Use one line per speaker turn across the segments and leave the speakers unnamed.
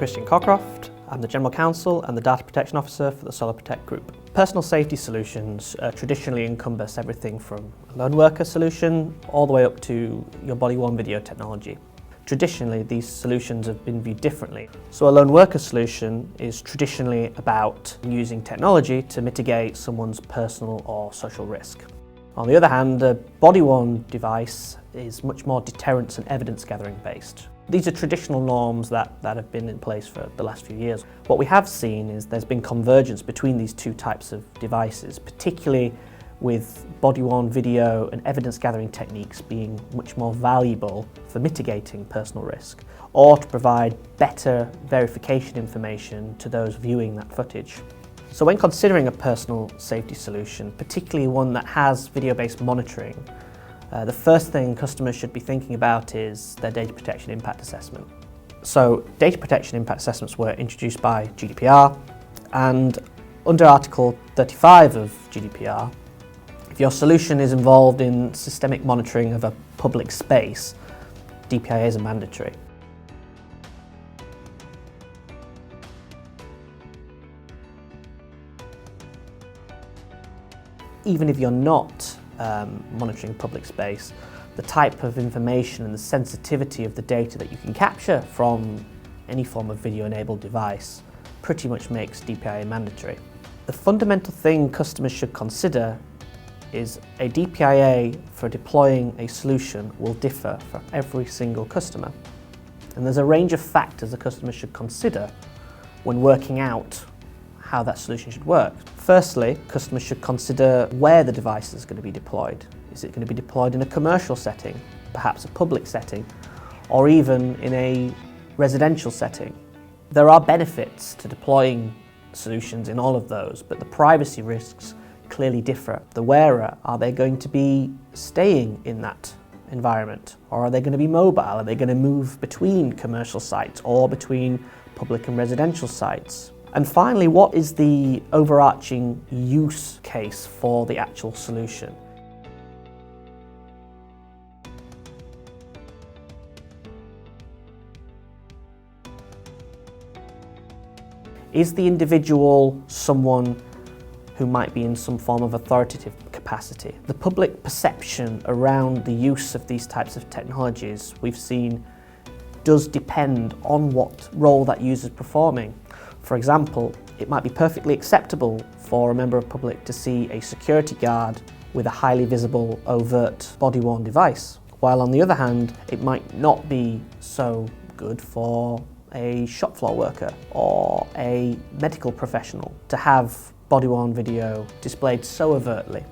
Christian Cockcroft. I'm the General Counsel and the Data Protection Officer for the SoloProtect group. Personal safety solutions traditionally encompass everything from a lone worker solution all the way up to your body-worn video technology. Traditionally, these solutions have been viewed differently. So a lone worker solution is traditionally about using technology to mitigate someone's personal or social risk. On the other hand, a body-worn device is much more deterrence and evidence gathering based. These are traditional norms that have been in place for the last few years. What we have seen is there's been convergence between these two types of devices, particularly with body-worn video and evidence gathering techniques being much more valuable for mitigating personal risk, or to provide better verification information to those viewing that footage. So when considering a personal safety solution, particularly one that has video-based monitoring, the first thing customers should be thinking about is their data protection impact assessment. So data protection impact assessments were introduced by GDPR, and under Article 35 of GDPR, if your solution is involved in systemic monitoring of a public space, DPIAs are mandatory. Even if you're not monitoring public space, the type of information and the sensitivity of the data that you can capture from any form of video-enabled device pretty much makes DPIA mandatory. The fundamental thing customers should consider is a DPIA for deploying a solution will differ for every single customer. And there's a range of factors the customer should consider when working out how that solution should work. Firstly, customers should consider where the device is going to be deployed. Is it going to be deployed in a commercial setting, perhaps a public setting, or even in a residential setting? There are benefits to deploying solutions in all of those, but the privacy risks clearly differ. The wearer, are they going to be staying in that environment, or are they going to be mobile? Are they going to move between commercial sites or between public and residential sites? And finally, what is the overarching use case for the actual solution? Is the individual someone who might be in some form of authoritative capacity? The public perception around the use of these types of technologies we've seen does depend on what role that user is performing. For example, it might be perfectly acceptable for a member of the public to see a security guard with a highly visible, overt, body-worn device, while on the other hand, it might not be so good for a shop floor worker or a medical professional to have body-worn video displayed so overtly.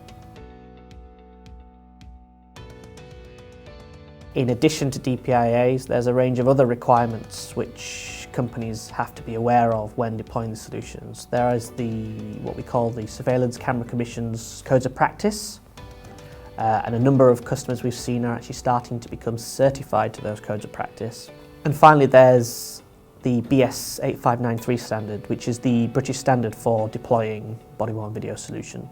In addition to DPIAs, there's a range of other requirements which companies have to be aware of when deploying the solutions. There is what we call the Surveillance Camera Commission's Codes of Practice, and a number of customers we've seen are actually starting to become certified to those codes of practice. And finally, there's the BS 8593 standard, which is the British standard for deploying body-worn video solution.